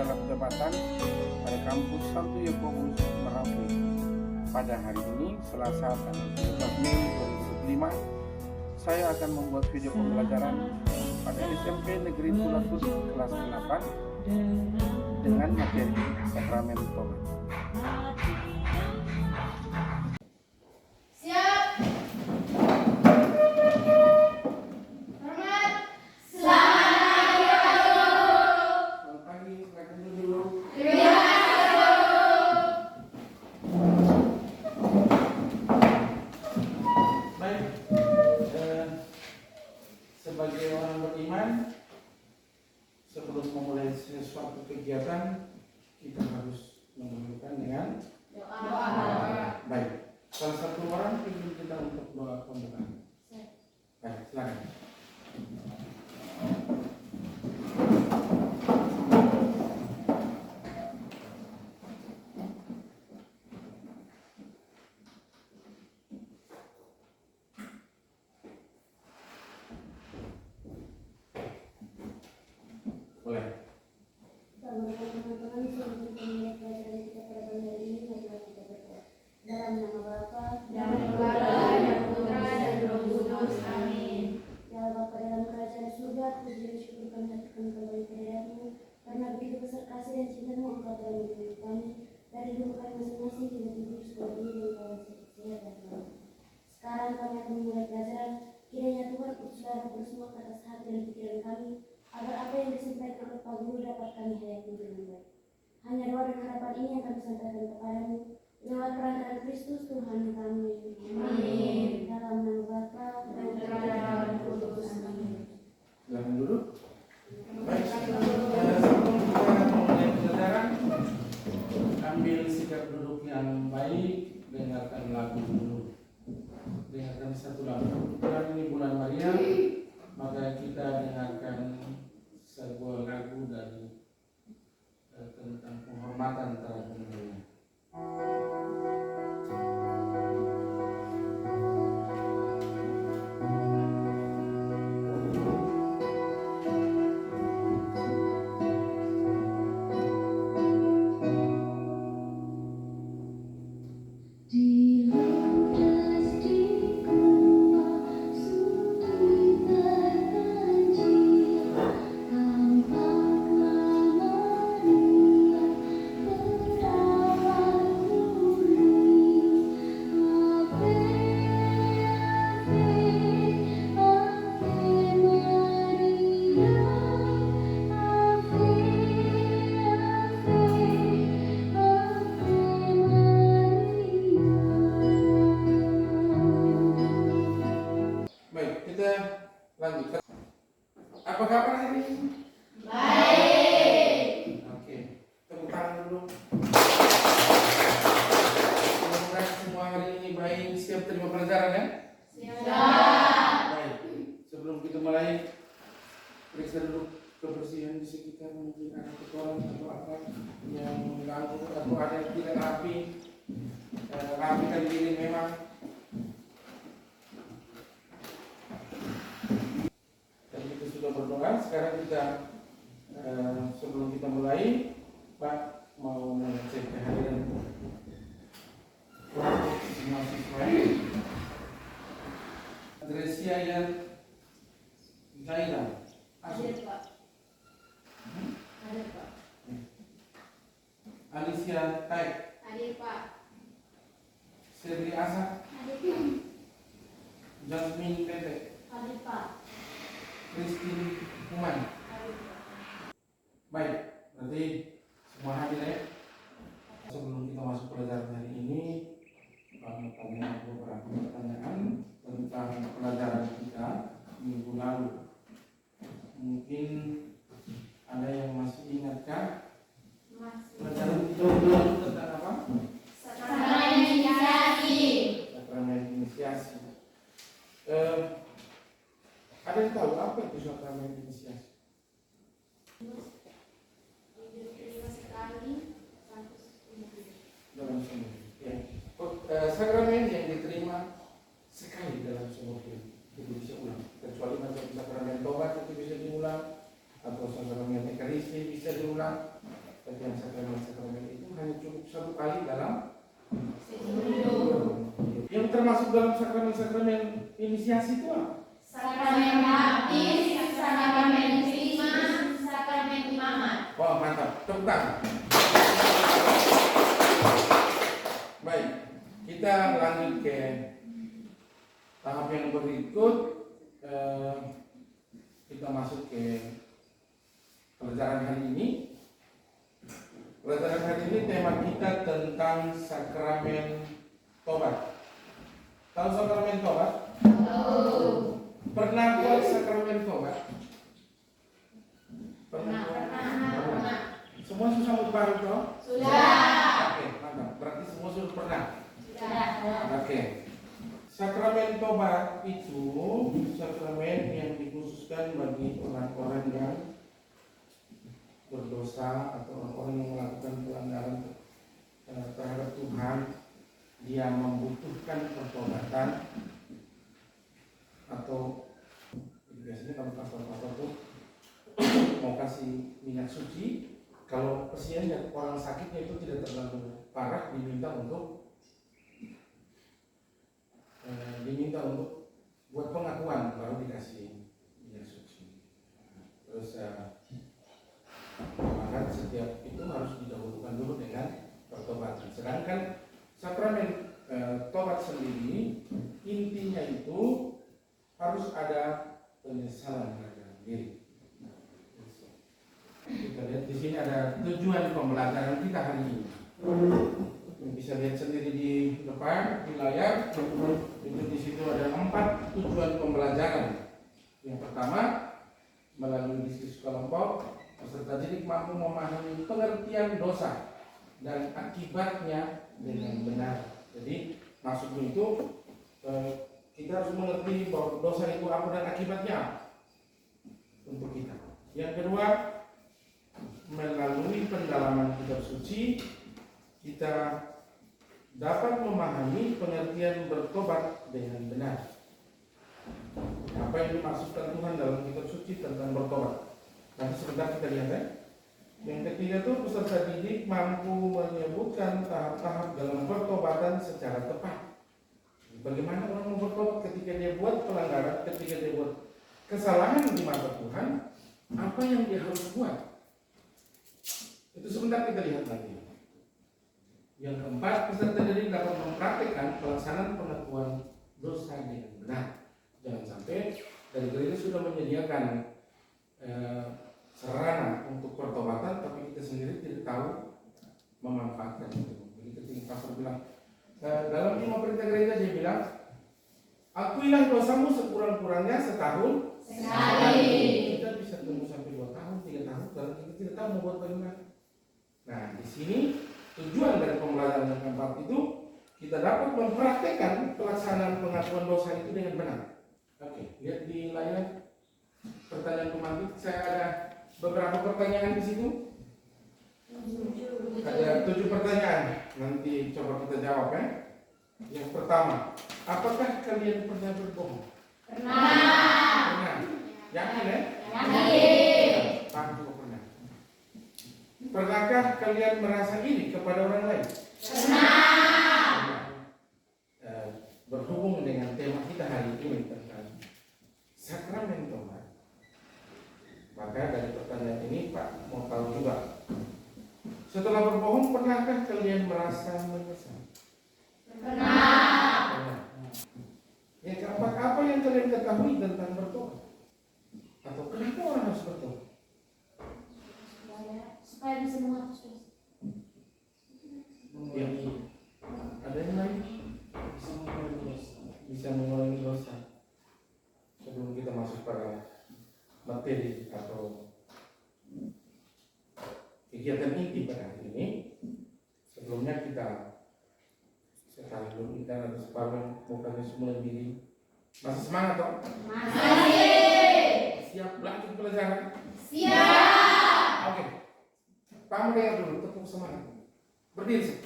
dalam jabatan pada kampus Santo Yakobus Merauke. Pada hari ini, Selasa tanggal 17 Mei 2025, saya akan membuat video pembelajaran pada SMP Negeri Tulatud kelas 8 dengan materi Sakramen Tobat. Sebagai orang beriman, sebelum memulai sesuatu kegiatan, kita harus mendahulukan dengan doa. Baik, salah satu orang pimpin kita untuk doa pembukaan. Baik, silakan. Boleh. Teman-teman, sebelum kita pelajaran kita pada pagi hari ini, marilah kita berdoa. Dalam nama Bapa, dan Putra, dan Putra, dan Roh Kudus. Amin. Ya Bapa dalam kerajaan surga, puji dan syukur kami haturkan kembali kehadirat-Mu, karena begitu besar kasih dan cinta-Mu Engkau telah mendidik kami dari dulu kami masing-masing hingga tidur sekolah ini dan kawan sehat dan selamat. Sekarang kami akan memulai pelajaran. Kiranya Tuhan utuslah Roh Kudus-Mu ke atas hati dan pikiran kami, agar apa yang disampaikan oleh Pak Guru dapat kami hayati dengan baik. Hanya doa dan harapan ini yang kami sampaikan kepadamu lewat perantaraan Kristus Tuhan kami. Amin. Dalam nama Bapa dan Putra, dan Roh Kudus. Amin. Silakan duduk. Baik, sebelum kita memulai pelajaran, ambil sikap duduk yang baik, dengarkan lagu dulu. Dengarkan satu lagu. Bulan ini bulan Maria, maka kita dengarkan sebuah lagu dari tentang penghormatan terhadap Maria. Baik, kita lanjutkan. Apa kabar hari ini? Baik. Oke, tepuk tangan dulu. Semoga semua hari ini baik, siap terima pelajaran ya? Siap. Baik, sebelum kita mulai, periksa dulu kebersihan di sekitar, mungkin ada kotoran atau apa yang mengganggu atau ada yang tidak rapi. Rapikan diri memang. Dan kita sudah berdoa. Sekarang kita sebelum kita mulai, Pak mau mengecek kehadiran semua siswa. Gresia yang Zaira. Hadir, Pak. Hadir, Pak. Alicia Taik. Hadir, Pak. Serli Asa. Hadir Pak. Jasmine Tete. Hadir Pak. Christine Human. Hadir, Pak. Baik, berarti semua hadir ya. Sebelum kita masuk pelajaran hari ini, kami tanya beberapa pertanyaan tentang pelajaran kita minggu lalu. Mungkin ada yang masih ingatkah pelajaran kita minggu lalu tentang apa? Sakramen inisiasi. Sakramen inisiasi. Ada yang tahu apa itu sakramen inisiasi? Dalam semua. Ya. Sakramen yang diterima sekali dalam seumur hidup itu bisa ulang, kecuali macam sakramen tobat itu bisa diulang, atau sakramen ekaristi bisa diulang, termasuk dalam sakramen-sakramen inisiasi itu apa? Sakramen baptis, sakramen krisma, sakramen imamat. Wah, mantap. Tepuk tangan. Baik, kita lanjut ke tahap yang berikut. Kita masuk ke pelajaran hari ini. Pelajaran hari ini tema kita tentang sakramen tobat. Tahu sakramen tobat? Pernah buat sakramen tobat? Pernah. Semua susah baru toh? Sudah. Oke, mantap. Berarti semua sudah pernah. Sudah. Oke. Sakramen tobat itu sakramen yang dikhususkan bagi orang-orang yang berdosa atau orang-orang yang melakukan pelanggaran terhadap Tuhan. Dia membutuhkan pertobatan, atau biasanya kalau pastor-pastor tuh mau kasih minyak suci, kalau kesian orang sakitnya itu tidak terlalu parah, diminta untuk buat pengakuan, baru dikasih minyak suci. Terus maka setiap itu harus didahulukan dulu dengan pertobatan. Sedangkan sakramen tobat sendiri intinya itu harus ada penyesalan dalam diri. Kita lihat di sini ada tujuan pembelajaran kita hari ini. Bisa lihat sendiri di depan di layar. Itu di situ ada 4 tujuan pembelajaran. Yang pertama, melalui diskusi kelompok, peserta didik mampu memahami pengertian dosa dan akibatnya dengan benar. Jadi maksudnya itu kita harus mengerti bahwa dosa itu apa dan akibatnya apa untuk kita. Yang kedua, melalui pendalaman kitab suci kita dapat memahami pengertian bertobat dengan benar. Apa yang dimaksudkan Tuhan dalam kitab suci tentang bertobat? Nanti sebentar kita lihat ya. Yang ketiga itu peserta didik mampu menyebutkan tahap-tahap dalam pertobatan secara tepat. Bagaimana orang mau bertobat ketika dia buat pelanggaran, ketika dia buat kesalahan di mata Tuhan, apa yang dia harus buat? Itu sebentar kita lihat nanti. Yang keempat, peserta didik dapat mempraktikkan pelaksanaan pengakuan dosa dengan benar. Jangan sampai dari gereja sudah menyediakan sarana untuk pertobatan, tapi kita sendiri tidak tahu memanfaatkan itu. Jadi ketika pastor bilang dalam 5 perintah gereja, dia bilang, akuilah dosamu sekurang-kurangnya setahun sekali. Kita bisa tunggu sampai 2 tahun, 3 tahun, kalau kita tidak tahu mau buat bagaimana. Nah, di sini tujuan dari pembelajaran yang keempat itu kita dapat mempraktekkan pelaksanaan pengakuan dosa itu dengan benar. Oke, lihat di layar pertanyaan pemantau. Saya ada beberapa pertanyaan di situ. Ada 7 pertanyaan. Nanti coba kita jawab ya. Yang pertama, apakah kalian pernah berbohong? Pernah. Yakin ya? Yakin. Pak juga pernah. Pernahkah kalian merasa iri kepada orang lain? Pernah. Berhubung dengan tema kita hari ini tentang sakramen tobat, maka dari pertanyaan ini Pak mau tahu juga, setelah berbohong pernahkah kalian merasa menyesal? Pernah. Yang keempat, apa yang kalian ketahui tentang bertobat? Atau kenapa orang harus bertobat? Supaya bisa menghapus dosa. Yang ada yang lain? Bisa mengurangi dosa. Sebelum kita masuk pada materi atau kegiatan inti pada hari ini, sebelumnya kita sekali dulu kita harus bangun mukanya semula diri. Masih semangat toh? Masih. Siap lanjut pelajaran? Siap. Oke. Kamu dengar dulu, tepuk semangat. Berdiri.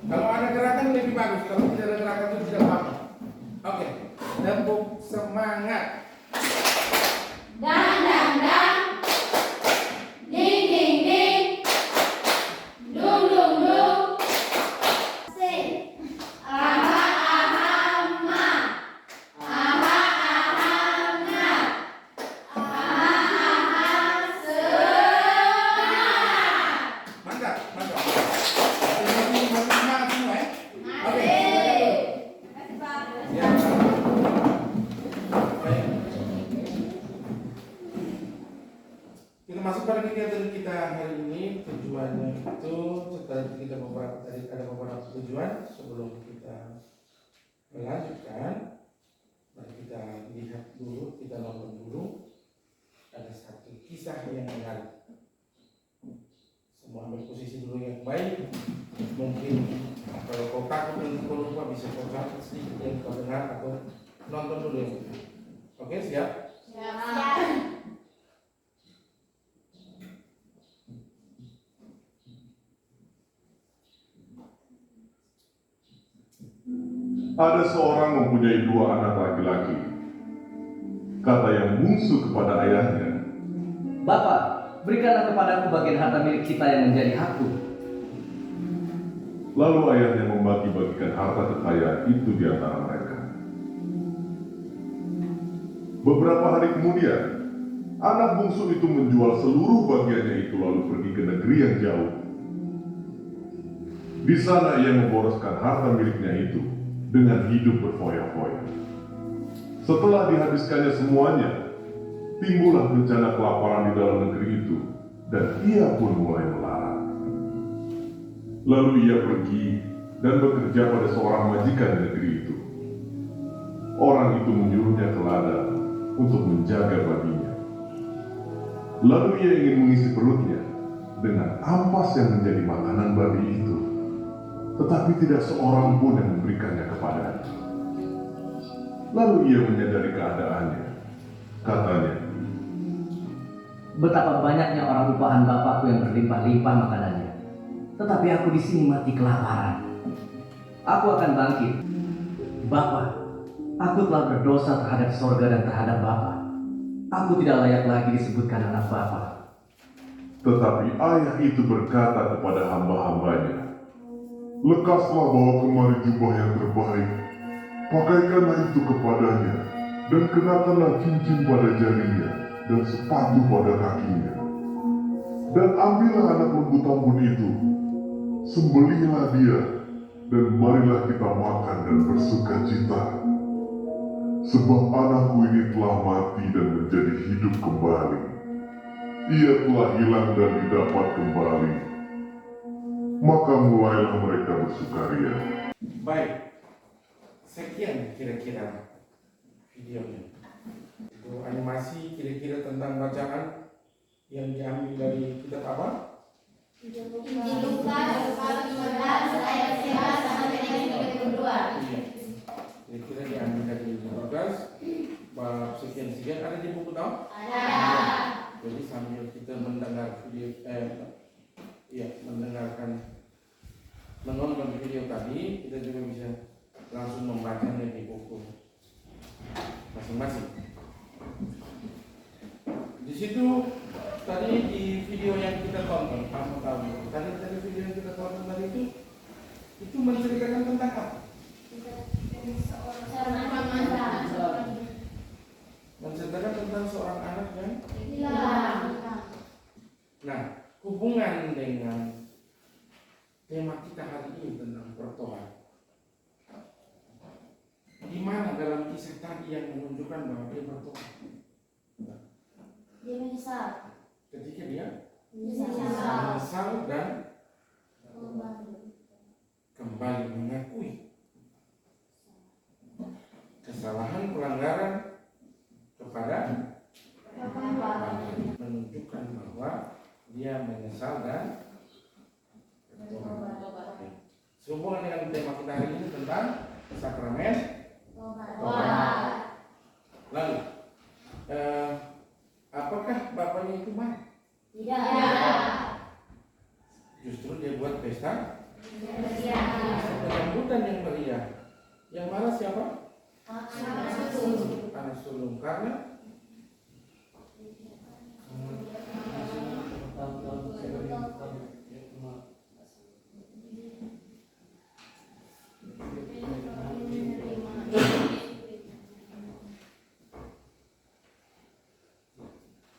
Kalau ada gerakan lebih bagus, kalau tidak ada gerakan itu tidak apa-apa. Oke, tepuk semangat. Dang dang dang. Ding ding ding. Dung dung dung. C. itu setelah kita ada beberapa tujuan sebelum kita melanjutkan. Mari kita lihat dulu, kita nonton dulu. Ada satu kisah yang menarik. Semua ambil posisi dulu yang baik. Mungkin kalau kau takut nanti kau lupa, bisa kau catat sedikit yang kau dengar atau nonton dulu yang baik. Oke, siap? Siap. Ada seorang mempunyai 2 anak laki-laki. Kata yang bungsu kepada ayahnya, Bapak, berikanlah kepadaku bagian harta milik kita yang menjadi hakku. lalu ayahnya membagi-bagikan harta kekayaan itu di antara mereka. Beberapa hari kemudian, anak bungsu itu menjual seluruh bagiannya itu lalu pergi ke negeri yang jauh. Di sana ia memboroskan harta miliknya itu dengan hidup berfoya-foya. Setelah dihabiskannya semuanya, timbullah bencana kelaparan di dalam negeri itu, dan ia pun mulai melarat. Lalu ia pergi dan bekerja pada seorang majikan di negeri itu. Orang itu menyuruhnya ke ladang untuk menjaga babinya. Lalu ia ingin mengisi perutnya dengan ampas yang menjadi makanan babi itu, tetapi tidak seorang pun yang memberikannya kepadanya. Lalu ia menyadari keadaannya. Katanya, Betapa banyaknya orang upahan bapakku yang berlimpah-limpah makanannya, tetapi aku di sini mati kelaparan. Aku akan bangkit. Bapak, aku telah berdosa terhadap sorga dan terhadap Bapak. Aku tidak layak lagi disebutkan anak Bapak. tetapi ayah itu berkata kepada hamba-hambanya, lekaslah bawa kemari jubah yang terbaik, pakaikanlah itu kepadanya, dan kenakanlah cincin pada jarinya, dan sepatu pada kakinya. Dan ambillah anak lembu tambun itu, sembelihlah dia, dan marilah kita makan dan bersuka cita. Sebab anakku ini telah mati dan menjadi hidup kembali. Ia telah hilang dan didapat kembali. Maka mulailah mereka bersukaria. Baik, sekian kira-kira videonya. Itu animasi kira-kira tentang bacaan yang diambil dari kitab apa? Injil Lukas pasal 15 ayat 11 sampai dengan 32. Iya. Kira-kira diambil dari Injil Lukas bab sekian-sekian, ada di buku tahu? Ada. Jadi sambil kita mendengar video, menonton video tadi, kita juga bisa langsung membacanya di buku masing-masing. Di situ tadi di video yang kita tonton, kamu tahu tadi video yang kita tonton tadi itu menceritakan tentang apa? Menceritakan tentang seorang anak yang Hilang. Nah, hubungan dengan tema kita hari ini tentang pertolongan. Di mana dalam kisah tadi yang menunjukkan bahwa dia bertobat? Dia menyesal. Ketika dia Menyesal. menyesal dan kembali mengakui kesalahan pelanggaran kepada menunjukkan bahwa dia menyesal dan bertobat. Sehubungan dengan tema kita hari ini tentang sakramen tobat. Lalu, apakah bapaknya itu marah? Tidak. Justru dia buat pesta Iya. penyambutan yang meriah. Yang marah siapa? Maksud. Anak sulung. Karena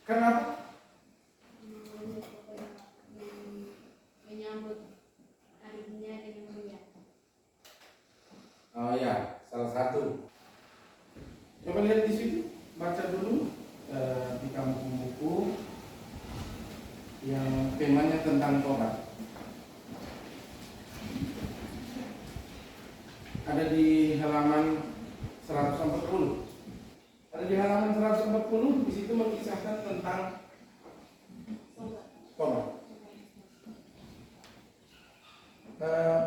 kenapa? Menyambut adiknya dengan meriah. Oh ya, salah satu. Coba lihat di situ, baca dulu di kampung buku yang temanya tentang tobat. ada di halaman 140. Ada di halaman 140, di situ mengisahkan tentang tobat.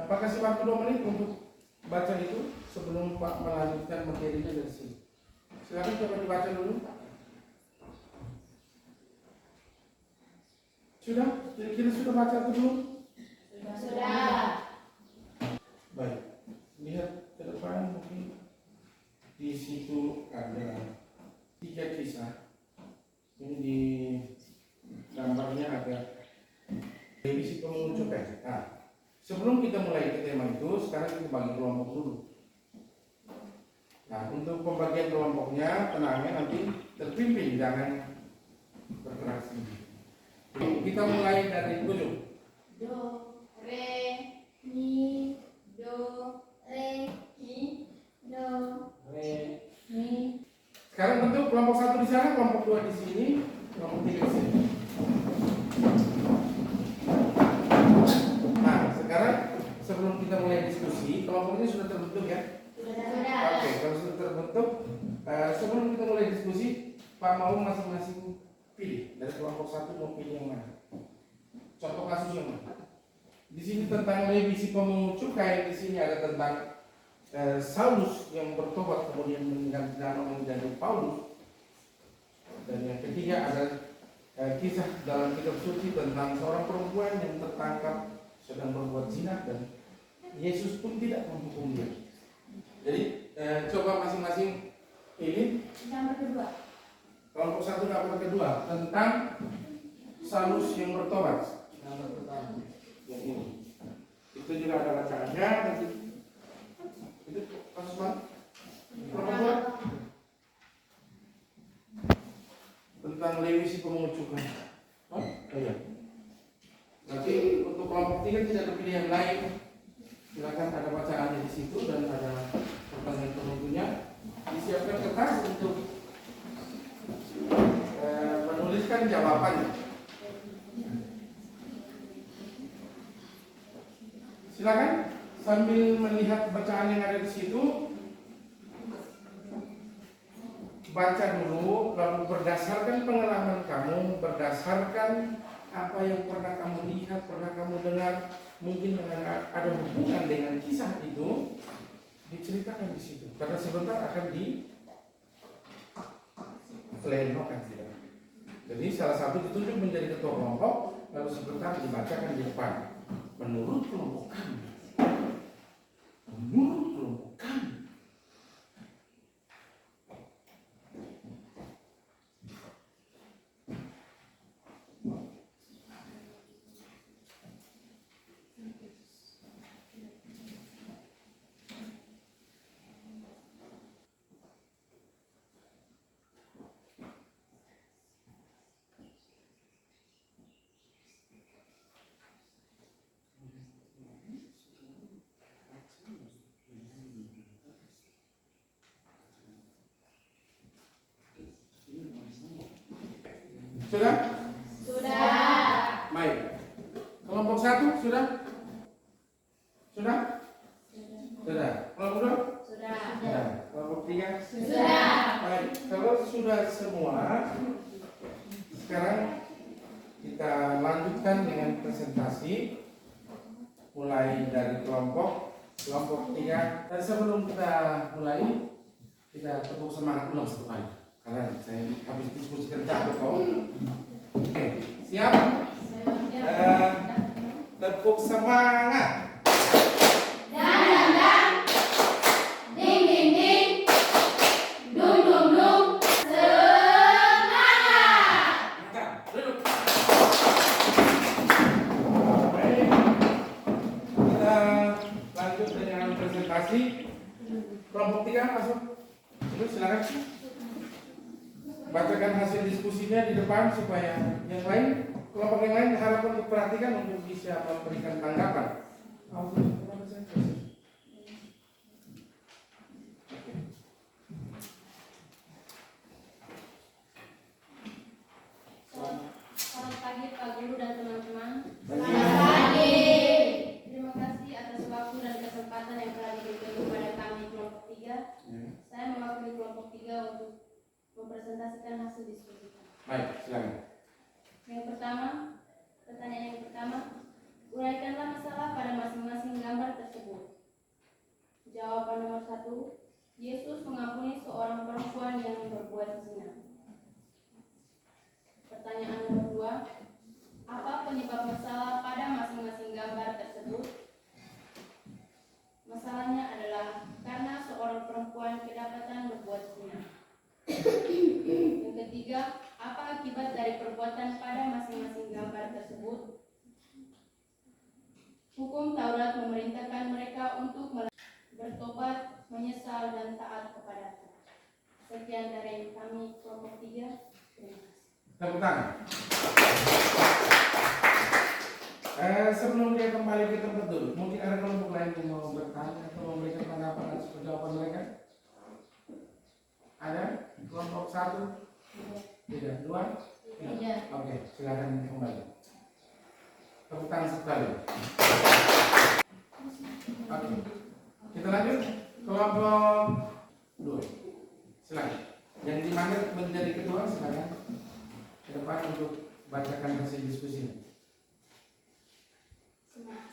Pak kasih waktu 2 menit untuk baca itu sebelum Pak melanjutkan materinya dari sini. Silakan coba dibaca dulu. Sudah? Kira-kira sudah baca itu belum? Sudah. Baik. Lihat ke depan mungkin di situ ada 3 kisah. Ini di gambarnya ada revisi pengunjuk ya. Nah, sebelum kita mulai ke tema itu, sekarang kita bagi kelompok dulu. Nah, untuk pembagian kelompoknya, tenangnya nanti terpimpin, jangan bergerak sendiri. Kita mulai dari ujung. Do, re, mi, do, re, mi, do, Re. mi. Sekarang bentuk kelompok 1 di sana, kelompok 2 di sini, kelompok 3 di sini. Nah, sekarang sebelum kita mulai diskusi, kelompoknya sudah terbentuk ya? Sudah. Oke, kalau sudah terbentuk, sebelum kita mulai diskusi, Pak mau masing-masing pilih dari kelompok 1 mau pilih yang mana? Contoh kasus yang mana? Di sini tentang revisi pemungucu, kayak di sini ada tentang Saulus yang bertobat kemudian mengganti nama menjadi Paulus. Dan yang ketiga ada kisah dalam kitab suci tentang seorang perempuan yang tertangkap sedang berbuat zina dan Yesus pun tidak menghukum dia. Jadi coba masing-masing ini Gambar kedua. kelompok 1 gambar kedua tentang Saulus yang bertobat. Gambar pertama yang ini. Itu juga ada bacaannya nanti. Itu kasus mana? Kelompok 2 tentang revisi pemungucukan. Oh iya. Nanti untuk kelompok 3 tidak ada pilihan lain. Silakan ada bacaannya di situ dan ada pertanyaan penentunya. Disiapkan kertas untuk menuliskan jawabannya. Silakan sambil melihat bacaan yang ada di situ, baca dulu, lalu berdasarkan pengalaman kamu, berdasarkan apa yang pernah kamu lihat, pernah kamu dengar, mungkin ada hubungan dengan kisah itu, diceritakan di situ. Karena sebentar akan diplenokan tidak. Jadi salah satu ditunjuk menjadi ketua kelompok, lalu sebentar dibacakan di depan. Menurut kelompok kami. Menurut kelompok kami. Sudah? Sudah. Baik. Kelompok 1 sudah? Sudah? Sudah. Kelompok 2? Sudah. Sudah. Kelompok 3? Sudah. Baik. Kalau sudah semua, sekarang kita lanjutkan dengan presentasi. Mulai dari kelompok 3. Dan sebelum kita mulai, kita tepuk semangat ulang satu kali. Karena saya habis diskusi kerja kok. Oke, siap? Tepuk semangat. Dan, ding ding ding, dung dung dung, semangat. Mantap, duduk. Baik, kita lanjut dengan presentasi. Kelompok 3 masuk. Terus silakan. Bacakan hasil diskusinya di depan supaya yang lain, kelompok yang lain diharapkan diperhatikan untuk bisa memberikan tanggapan. Selamat pagi Pak Guru dan teman-teman. Selamat pagi. Terima kasih atas waktu dan kesempatan yang telah diberikan kepada kami mempresentasikan hasil diskusi kami. Baik, silakan. Yang pertama, pertanyaan yang pertama, uraikanlah masalah pada masing-masing gambar tersebut. Jawaban nomor 1, Yesus mengampuni seorang perempuan yang berbuat zina. Pertanyaan nomor 2, apa penyebab masalah pada masing-masing gambar tersebut? Masalahnya adalah karena seorang perempuan kedapatan berbuat zina. Yang ketiga, apa akibat dari perbuatan pada masing-masing gambar tersebut? Hukum Taurat memerintahkan mereka untuk bertobat, menyesal, dan taat kepada Tuhan. Sekian dari kami kelompok 3. Terima kasih. Tepuk tangan. Sebelum dia kembali ke tempat duduk, mungkin ada kelompok lain yang mau bertanya atau memberikan tanggapan atas jawaban mereka? Ada? Kelompok 1? Tidak? 2? Tidak. Oke, silakan kembali. Tepuk tangan sekali. Oke, kita lanjut. Kelompok 2. Silakan. Yang dimana menjadi ketua, silakan ke depan untuk bacakan hasil diskusinya.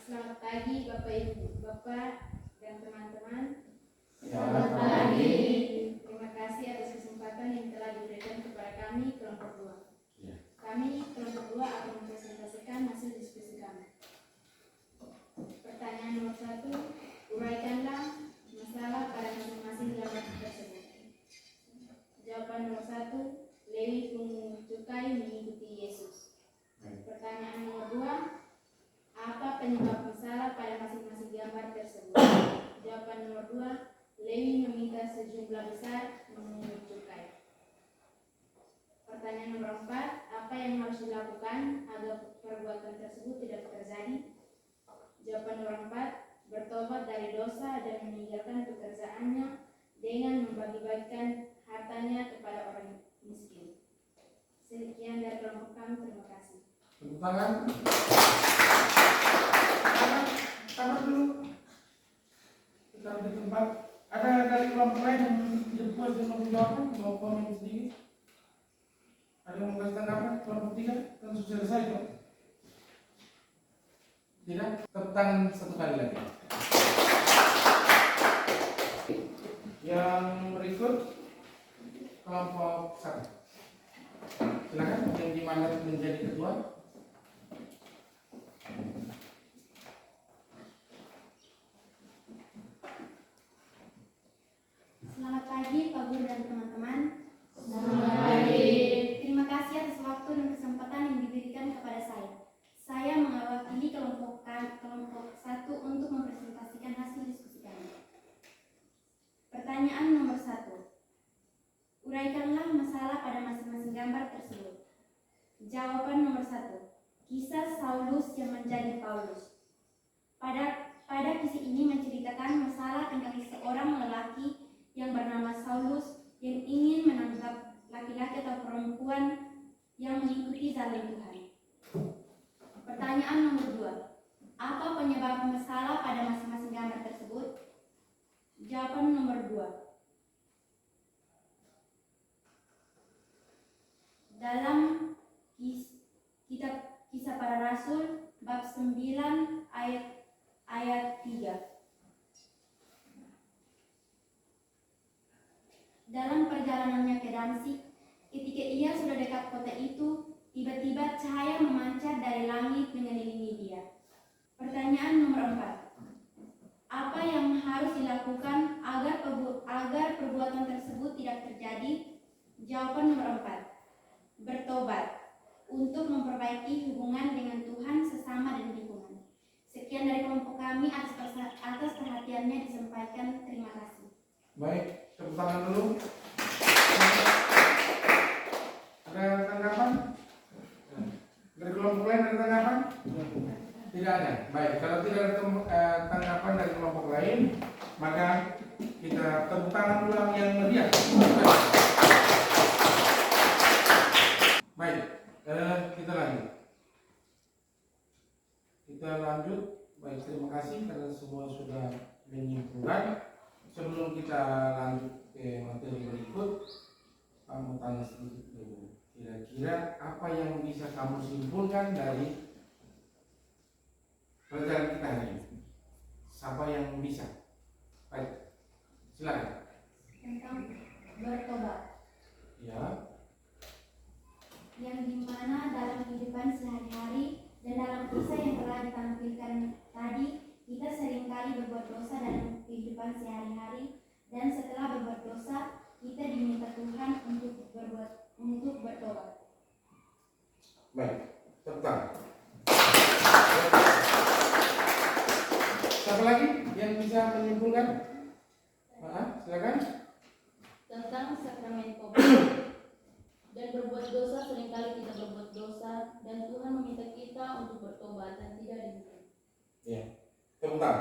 Selamat pagi Bapak Ibu, Bapak dan teman-teman. Selamat pagi. Terima kasih atas kesempatan yang telah diberikan kepada kami kelompok 2. Ya. Kami kelompok 2 akan mempresentasikan hasil diskusi kami. Pertanyaan nomor 1, uraikanlah masalah pada masing-masing gambar tersebut. Jawaban nomor 1, Lewi pungut cukai mengikuti Yesus. Pertanyaan nomor 2, apa penyebab masalah pada masing-masing gambar tersebut? Jawaban nomor 2, Lewi meminta sejumlah besar memungut cukai. Pertanyaan nomor 4, apa yang harus dilakukan agar perbuatan tersebut tidak terjadi? Jawaban nomor 4, bertobat dari dosa dan meninggalkan pekerjaannya dengan membagi-bagikan hartanya kepada orang miskin. Sekian dari kelompok kami, terima kasih. Tepuk tangan. Sabar dulu. Kita di tempat. Ada dari kelompok lain yang berpuas dengan menjawabkan, mau komen sedikit? Ada yang mau kasih tanggapan? Kelompok 3 kan sudah selesai kok. Tidak? Tepuk tangan satu kali lagi. Yang berikut kelompok 1. Silakan yang dimana menjadi ketua. Selamat pagi Pak Guru dan teman-teman. Selamat pagi. Terima kasih atas waktu dan kesempatan yang diberikan kepada saya. Saya mewakili kelompok 1 untuk mempresentasikan hasil diskusi kami. Pertanyaan nomor 1. Uraikanlah masalah pada masing-masing gambar tersebut. Jawaban nomor 1. Kisah Saulus yang menjadi Paulus. Pada kisah ini menceritakan masalah tentang seorang lelaki yang bernama Saulus yang ingin menangkap laki-laki atau perempuan yang mengikuti jalan Tuhan. Pertanyaan nomor 2. Apa penyebab masalah pada masing-masing gambar tersebut? Jawaban nomor 2. Dalam kitab Kisah Para Rasul bab 9 ayat 3. Dalam perjalanannya ke Damsyik, ketika ia sudah dekat kota itu, tiba-tiba cahaya memancar dari langit mengelilingi dia. Pertanyaan nomor 4. Apa yang harus dilakukan agar perbuatan tersebut tidak terjadi? Jawaban nomor 4. Bertobat untuk memperbaiki hubungan dengan Tuhan, sesama, dan lingkungan. Sekian dari kelompok kami, atas perhatiannya disampaikan. Terima kasih. Baik, tepuk tangan dulu. Ada tanggapan? Dari kelompok lain ada tanggapan? Tidak ada. Baik, kalau tidak ada tanggapan dari kelompok lain, maka kita tepuk tangan ulang yang meriah. Baik, kita lanjut. Baik, terima kasih karena semua sudah menyimpulkan. Sebelum kita lanjut ke materi berikut, Kamu tanya sedikit dulu. Kira-kira apa yang bisa kamu simpulkan dari pelajaran kita hari ini? Siapa yang bisa? Baik, silakan. Tentang bertobat, Ya, yang dimana dalam kehidupan sehari-hari dan dalam kisah yang telah ditampilkan tadi, kita seringkali berbuat dosa dalam kehidupan sehari-hari, dan setelah berbuat dosa, kita diminta Tuhan untuk bertobat. baik, tetap. Siapa lagi yang bisa menyimpulkan? Silakan. Tentang sakramen tobat dan berbuat dosa, seringkali kita berbuat dosa dan Tuhan meminta kita untuk bertobat dan tidak demikian. Ya, sebentar.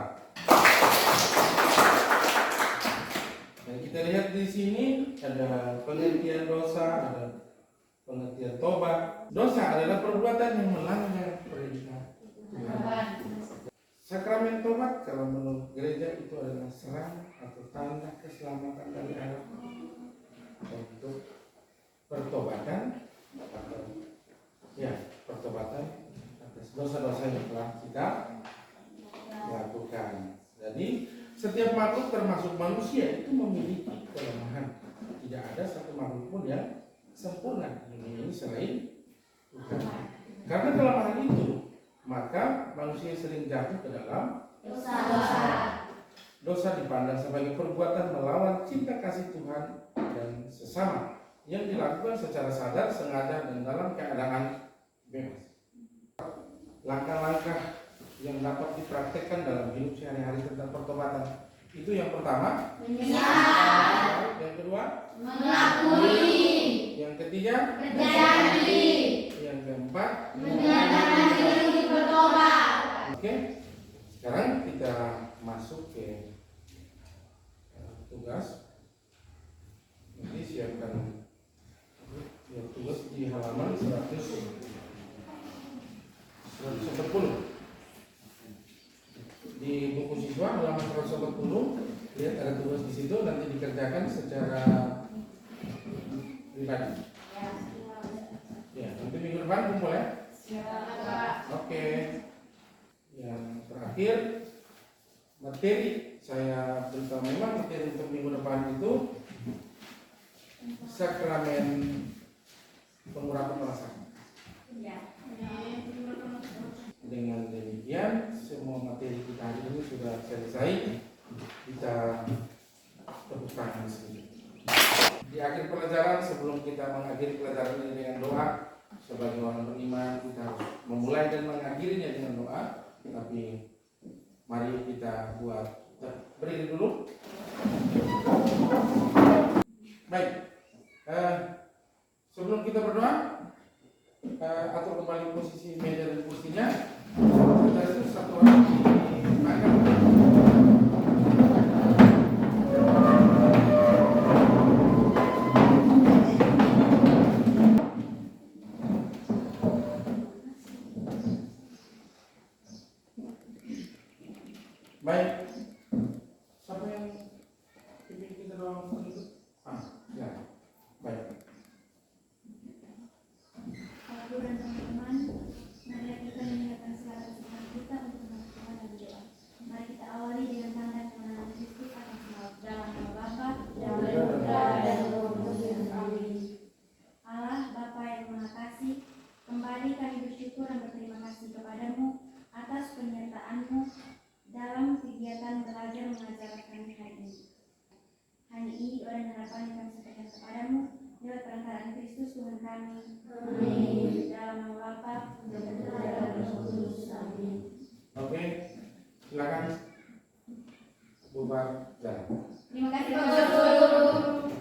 Dan kita lihat di sini ada pengertian dosa, ada pengertian tobat. Dosa adalah perbuatan yang melanggar perintah Tuhan. Sakramen tobat kalau menurut gereja itu adalah serang atau tanda keselamatan dari Allah untuk pertobatan atau pertobatan atas dosa-dosa yang telah kita lakukan. Jadi setiap makhluk termasuk manusia itu memiliki kelemahan. Tidak ada satu makhluk pun yang sempurna ini selain Tuhan. Karena kelemahan itu, maka manusia sering jatuh ke dalam Dosa. dosa dipandang sebagai perbuatan melawan cinta kasih Tuhan dan sesama yang dilakukan secara sadar, sengaja, dan dalam keadaan bebas. Langkah-langkah yang dapat dipraktekkan dalam hidup sehari-hari tentang pertobatan itu yang pertama, Menyesal, yang kedua, mengakui, yang ketiga, berjanji, yang keempat. menyatakan diri bertobat. Oke, sekarang kita masuk ke tugas. Nanti siapkan tugas di halaman 110. Di buku siswa halaman 110, lihat ada tugas di situ, nanti dikerjakan secara pribadi. Ya, nanti minggu depan kumpul ya. Oke. Yang terakhir, materi saya beritahu, memang materi untuk minggu depan itu sakramen pengurapan perasaan. Dengan demikian semua materi kita hari ini sudah selesai. Kita tepuk tangan sendiri. Di akhir pelajaran, sebelum kita mengakhiri pelajaran ini dengan doa, sebagai orang beriman kita harus memulai dan mengakhirinya dengan doa. Tapi mari kita berdiri dulu. Baik. Sebelum kita berdoa, atur kembali posisi meja dan kursinya. Kita itu satu orang di belakang. Baik. Siapa yang pimpin kita doang itu? Ya. Baik. Bapak dan teman-teman, mari kita mengingatkan segala kesalahan kita untuk melakukan dan doa. Mari kita awali dengan tanda kemenangan Kristus atas maut. Dalam nama Bapa dan Putra dan Roh Kudus. Amin. Allah Bapa yang Maha Kasih, kembali kami bersyukur dan berterima kasih kepadamu atas penyertaan-Mu dalam kegiatan belajar mengajar kami hari ini. Hanya ini doa dan harapan yang kami sampaikan kepadamu lewat perantaraan Kristus Tuhan kami. Amin. Dalam nama Bapa dan Putra dan Roh Kudus. Amin. Oke, silakan bubar jalan. Terima kasih Bapak Guru.